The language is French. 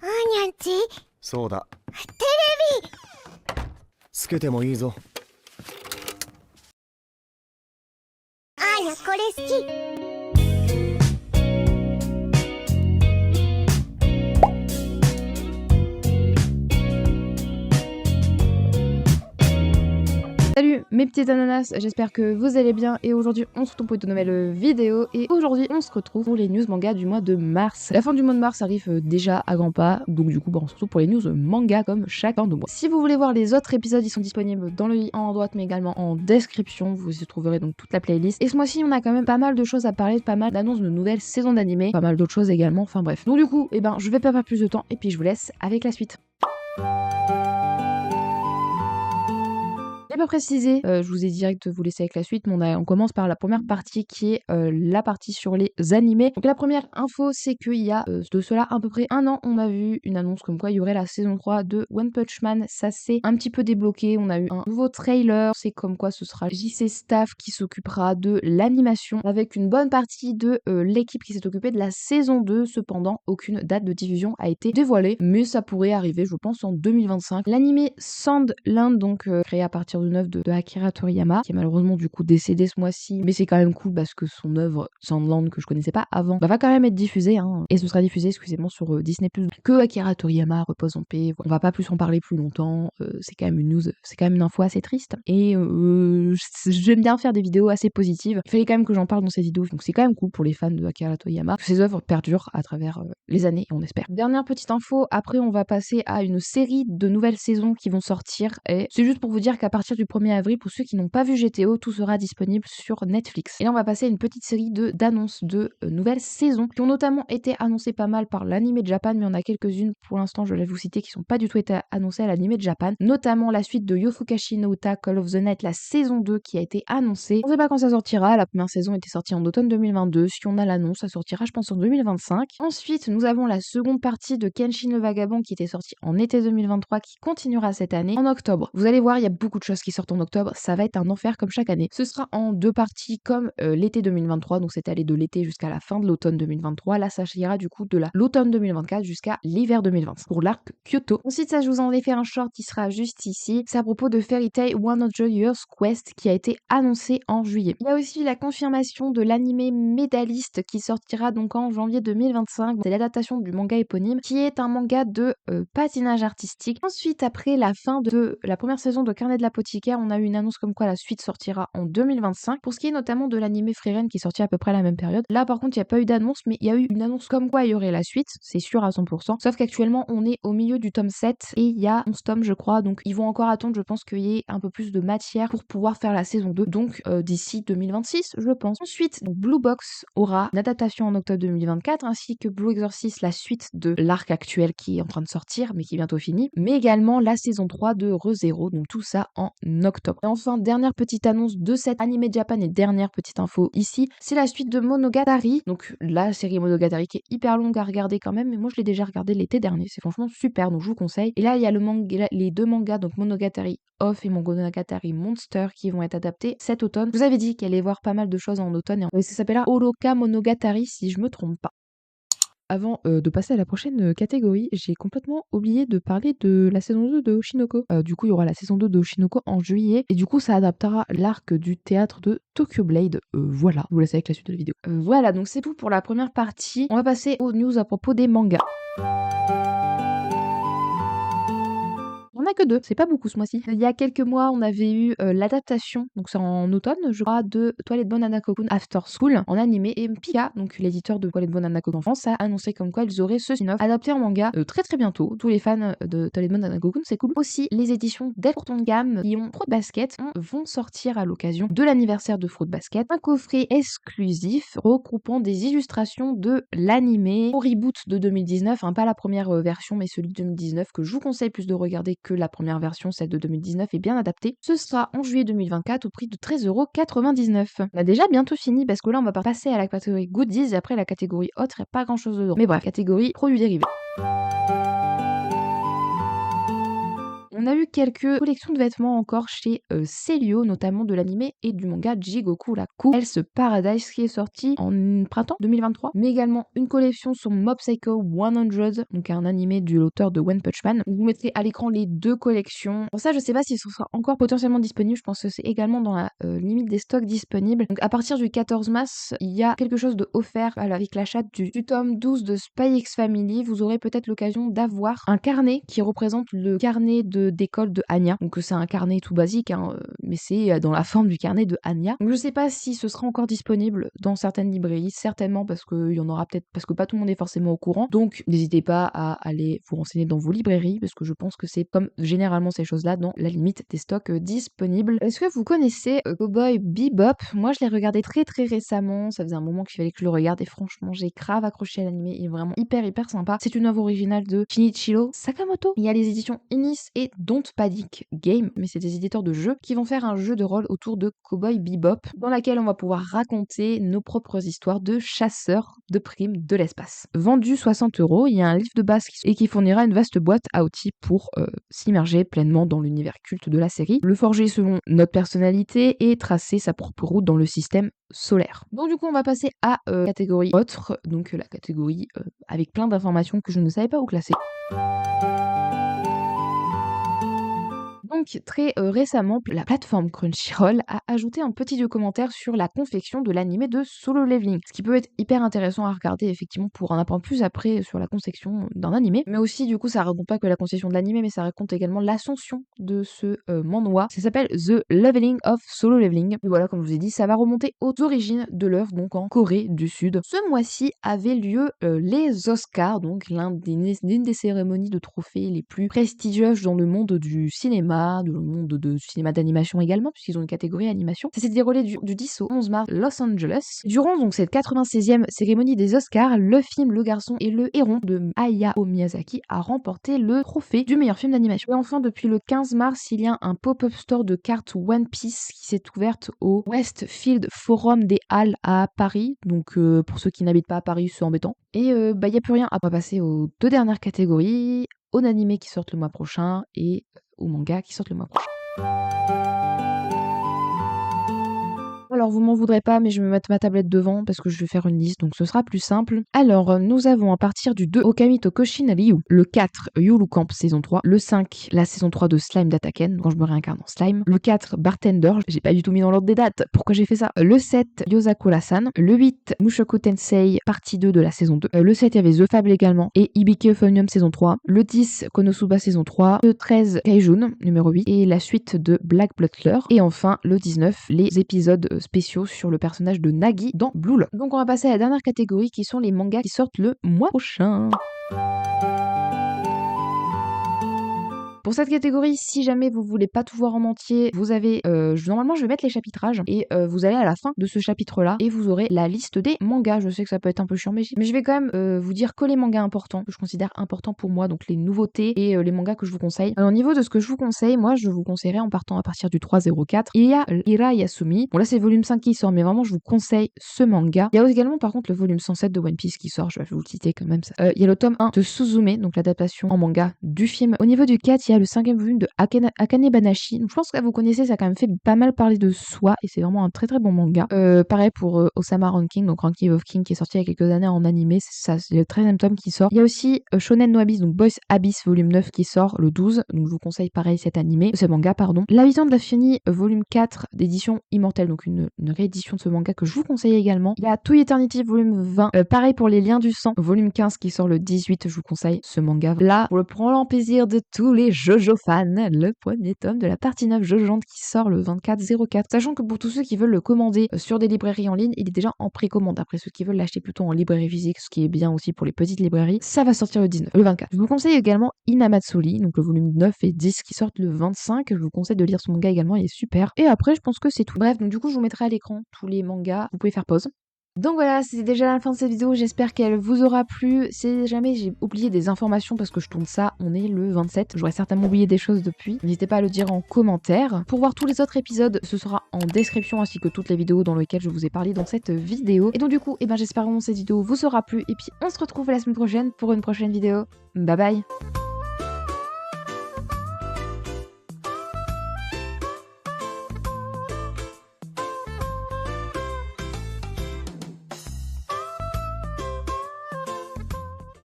あーにゃんちそうだ。テレビつけてもいいぞ。あーにゃこれ好き。Salut mes petites ananas, j'espère que vous allez bien et aujourd'hui on se retrouve pour une nouvelle vidéo et aujourd'hui on se retrouve pour les news manga du mois de mars. La fin du mois de mars arrive déjà à grands pas, donc du coup on se retrouve pour les news manga comme chaque fin de mois. Si vous voulez voir les autres épisodes, ils sont disponibles dans le lien en droite mais également en description, vous y trouverez donc toute la playlist. Et ce mois-ci on a quand même pas mal de choses à parler, pas mal d'annonces de nouvelles saisons d'animé, pas mal d'autres choses également, enfin bref. Donc du coup, je vais pas perdre plus de temps et puis je vous laisse avec la suite. Pas précisé, je vous ai direct vous laisser avec la suite, mais on commence par la première partie qui est la partie sur les animés. Donc la première info, c'est qu'il y a de cela à peu près un an, on a vu une annonce comme quoi il y aurait la saison 3 de One Punch Man. Ça s'est un petit peu débloqué, on a eu un nouveau trailer, c'est comme quoi ce sera JC Staff qui s'occupera de l'animation avec une bonne partie de l'équipe qui s'est occupée de la saison 2. Cependant, aucune date de diffusion a été dévoilée, mais ça pourrait arriver, je pense, en 2025. L'animé Sandland, donc créé à partir d'une œuvre de Akira Toriyama, qui est malheureusement du coup décédé ce mois-ci, mais c'est quand même cool parce que son œuvre Sandland, que je connaissais pas avant, va quand même être diffusée, et ce sera diffusé exclusivement sur Disney+. Que Akira Toriyama repose en paix, on va pas plus en parler plus longtemps, c'est quand même une news, c'est quand même une info assez triste, et j'aime bien faire des vidéos assez positives, il fallait quand même que j'en parle dans cette vidéo, donc c'est quand même cool pour les fans de Akira Toriyama, que ses œuvres perdurent à travers les années, on espère. Dernière petite info, après on va passer à une série de nouvelles saisons qui vont sortir, et c'est juste pour vous dire qu'à partir du 1er avril, pour ceux qui n'ont pas vu GTO, tout sera disponible sur Netflix. Et là on va passer à une petite série d'annonces de nouvelles saisons, qui ont notamment été annoncées pas mal par l'Anime Japan, mais on a quelques-unes pour l'instant, je vais vous citer, qui sont pas du tout été annoncées à l'Anime Japan, notamment la suite de Yofukashi no Uta Call of the Night, la saison 2 qui a été annoncée. On sait pas quand ça sortira, la première saison était sortie en automne 2022, si on a l'annonce, ça sortira je pense en 2025. Ensuite, nous avons la seconde partie de Kenshin le Vagabond qui était sortie en été 2023, qui continuera cette année en octobre. Vous allez voir, il y a beaucoup de choses qui sortent en octobre, ça va être un enfer comme chaque année. Ce sera en deux parties comme l'été 2023, donc c'est allé de l'été jusqu'à la fin de l'automne 2023. Là, ça ira du coup de l'automne 2024 jusqu'à l'hiver 2025 pour l'arc Kyoto. Ensuite, ça, je vous en ai fait un short qui sera juste ici. C'est à propos de Fairy Tail 100 Years Quest qui a été annoncé en juillet. Il y a aussi la confirmation de l'animé Médaliste qui sortira donc en janvier 2025. C'est l'adaptation du manga éponyme qui est un manga de patinage artistique. Ensuite, après la fin de la première saison de Carnet de l'apothicaire, on a eu une annonce comme quoi la suite sortira en 2025. Pour ce qui est notamment de l'animé Frieren qui est sorti à peu près à la même période. Là, par contre, il n'y a pas eu d'annonce, mais il y a eu une annonce comme quoi il y aurait la suite, c'est sûr à 100%. Sauf qu'actuellement, on est au milieu du tome 7 et il y a 11 tomes, je crois. Donc, ils vont encore attendre, je pense, qu'il y ait un peu plus de matière pour pouvoir faire la saison 2. Donc, d'ici 2026, je pense. Ensuite, donc, Blue Box aura une adaptation en octobre 2024, ainsi que Blue Exorcist, la suite de l'arc actuel qui est en train de sortir, mais qui est bientôt fini. Mais également la saison 3 de ReZero. Donc, tout ça en octobre. Et enfin, dernière petite annonce de cette Anime Japan et dernière petite info ici, c'est la suite de Monogatari. Donc, la série Monogatari qui est hyper longue à regarder quand même, mais moi je l'ai déjà regardé l'été dernier, c'est franchement super, donc je vous conseille. Et là, il y a les deux mangas, donc Monogatari Off et Monogatari Monster, qui vont être adaptés cet automne. Je vous avais dit qu'elle allait voir pas mal de choses en automne, et ça s'appellera Oroka Monogatari si je me trompe pas. Avant de passer à la prochaine catégorie, j'ai complètement oublié de parler de la saison 2 de Oshinoko. Du coup, il y aura la saison 2 de Oshinoko en juillet, et du coup, ça adaptera l'arc du théâtre de Tokyo Blade. Voilà, je vous laisse avec la suite de la vidéo. Voilà, donc c'est tout pour la première partie. On va passer aux news à propos des mangas. On a que deux, c'est pas beaucoup ce mois-ci. Il y a quelques mois, on avait eu l'adaptation, donc c'est en automne, je crois, de Toilette Bonne Hanako-kun After School en animé. Et Pika, donc l'éditeur de Toilette Bonne Hanako-kun en France, a annoncé comme quoi ils auraient ce spin-off adapté en manga très très bientôt. Tous les fans de Toilette Bonne Hanako-kun, c'est cool. Aussi, les éditions d'El Courton de Gamme qui ont Fruit Basket vont sortir à l'occasion de l'anniversaire de Fruit Basket un coffret exclusif regroupant des illustrations de l'animé au reboot de 2019, pas la première version, mais celui de 2019 que je vous conseille plus de regarder que la première version, celle de 2019, est bien adaptée. Ce sera en juillet 2024 au prix de 13,99 €. On a déjà bientôt fini parce que là on va pas passer à la catégorie goodies et après la catégorie autre, il n'y a pas grand chose dedans. Mais bref, catégorie produits dérivés. On On a eu quelques collections de vêtements encore chez Celio, notamment de l'anime et du manga Jigoku Raku Hell's Paradise qui est sorti en printemps 2023, mais également une collection sur Mob Psycho 100, donc un animé de l'auteur de One Punch Man. Vous mettrez à l'écran les deux collections. Pour ça, je sais pas si ce sera encore potentiellement disponible, je pense que c'est également dans la limite des stocks disponibles. Donc à partir du 14 mars, il y a quelque chose de offert avec l'achat du tome 12 de Spy X Family. Vous aurez peut-être l'occasion d'avoir un carnet qui représente le carnet d'école de Anya. Donc c'est un carnet tout basique, hein, mais c'est dans la forme du carnet de Anya. Donc je sais pas si ce sera encore disponible dans certaines librairies, certainement parce qu'il y en aura peut-être, parce que pas tout le monde est forcément au courant. Donc n'hésitez pas à aller vous renseigner dans vos librairies, parce que je pense que c'est comme généralement ces choses-là dans la limite des stocks disponibles. Est-ce que vous connaissez Cowboy Bebop? Moi je l'ai regardé très récemment, ça faisait un moment qu'il fallait que je le regarde et franchement j'ai grave accroché à l'anime, il est vraiment hyper sympa. C'est une œuvre originale de Shinichiro Sakamoto. Il y a les éditions Inis et Don't Panic Game, mais c'est des éditeurs de jeux qui vont faire un jeu de rôle autour de Cowboy Bebop, dans laquelle on va pouvoir raconter nos propres histoires de chasseurs de primes de l'espace. Vendu 60 €, il y a un livre de base qui fournira une vaste boîte à outils pour s'immerger pleinement dans l'univers culte de la série, le forger selon notre personnalité et tracer sa propre route dans le système solaire. Donc du coup on va passer à catégorie autre, donc la catégorie avec plein d'informations que je ne savais pas où classer. Donc très récemment, la plateforme Crunchyroll a ajouté un petit commentaire sur la confection de l'anime de Solo Leveling, ce qui peut être hyper intéressant à regarder effectivement pour en apprendre plus après sur la conception d'un anime, mais aussi du coup ça raconte pas que la conception de l'anime, mais ça raconte également l'ascension de ce manhwa. Ça s'appelle The Leveling of Solo Leveling. Et voilà, comme je vous ai dit, ça va remonter aux origines de l'œuvre, donc en Corée du Sud. Ce mois-ci avait lieu les Oscars, donc l'une des cérémonies de trophées les plus prestigieuses dans le monde du cinéma, de le monde de cinéma d'animation également, puisqu'ils ont une catégorie animation. Ça s'est déroulé du 10 au 11 mars Los Angeles. Durant donc cette 96e cérémonie des Oscars, le film Le Garçon et le Héron de Hayao Miyazaki a remporté le trophée du meilleur film d'animation. Et enfin, depuis le 15 mars, il y a un pop-up store de cartes One Piece qui s'est ouverte au Westfield Forum des Halles à Paris. Donc pour ceux qui n'habitent pas à Paris, c'est embêtant. Et il n'y a plus rien. On va passer aux deux dernières catégories, aux animés qui sortent le mois prochain et aux mangas qui sortent le mois prochain. Alors vous m'en voudrez pas, mais je vais me mettre ma tablette devant parce que je vais faire une liste, donc ce sera plus simple. Alors nous avons à partir du 2 Okami to Koshin Ryu, le 4 Yulu Camp saison 3, le 5 la saison 3 de Slime d'Ataken, quand je me réincarne en slime, le 4 Bartender, j'ai pas du tout mis dans l'ordre des dates, pourquoi j'ai fait ça, le 7 Yosakura-san, le 8 Mushoku Tensei partie 2 de la saison 2, le 7 il y avait The Fable également, et Hibiki Euphonium saison 3, le 10 Konosuba saison 3, le 13 Kaijun numéro 8, et la suite de Black Butler, et enfin le 19 les épisodes spéciaux sur le personnage de Nagi dans Blue Lock. Donc on va passer à la dernière catégorie qui sont les mangas qui sortent le mois prochain. Pour cette catégorie, si jamais vous voulez pas tout voir en entier, vous avez normalement je vais mettre les chapitrages et vous allez à la fin de ce chapitre là et vous aurez la liste des mangas. Je sais que ça peut être un peu chiant, mais je vais quand même vous dire que les mangas importants que je considère importants pour moi, donc les nouveautés et les mangas que je vous conseille. Alors, au niveau de ce que je vous conseille, moi je vous conseillerais en partant à partir du 304, il y a Ira Yasumi. Bon là c'est le volume 5 qui sort, mais vraiment je vous conseille ce manga. Il y a également par contre le volume 107 de One Piece qui sort, je vais vous le citer quand même ça. Il y a le tome 1 de Suzume, donc l'adaptation en manga du film. Au niveau du 4, il y a le 5e volume de Akane Banashi. Donc je pense que vous connaissez, ça a quand même fait pas mal parler de soi et c'est vraiment un très bon manga. Pareil pour Osama Ranking, donc Ranking of King qui est sorti il y a quelques années en animé, c'est le 13e tome qui sort. Il y a aussi Shonen no Abyss, donc Boys Abyss volume 9 qui sort le 12, donc je vous conseille pareil ce manga pardon. L'Habitant de l'Infini volume 4 d'édition Immortelle, donc une réédition de ce manga que je vous conseille également. Il y a To Eternity volume 20, pareil pour Les Liens du Sang volume 15 qui sort le 18, je vous conseille ce manga. Là, pour le grand plaisir de tous les JoJo fans, le premier tome de la partie 9 Jojante qui sort le 24/04. Sachant que pour tous ceux qui veulent le commander sur des librairies en ligne, il est déjà en précommande. Après ceux qui veulent l'acheter plutôt en librairie physique, ce qui est bien aussi pour les petites librairies, ça va sortir le 24. Je vous conseille également Inamatsuri, donc le volume 9 et 10 qui sortent le 25. Je vous conseille de lire ce manga également, il est super. Et après, je pense que c'est tout. Bref, donc du coup, je vous mettrai à l'écran tous les mangas. Vous pouvez faire pause. Donc voilà, c'était déjà la fin de cette vidéo, j'espère qu'elle vous aura plu. Si jamais j'ai oublié des informations parce que je tourne ça, on est le 27, j'aurais certainement oublié des choses depuis. N'hésitez pas à le dire en commentaire. Pour voir tous les autres épisodes, ce sera en description ainsi que toutes les vidéos dans lesquelles je vous ai parlé dans cette vidéo. Et donc du coup, j'espère vraiment que cette vidéo vous aura plu et puis on se retrouve la semaine prochaine pour une prochaine vidéo. Bye bye.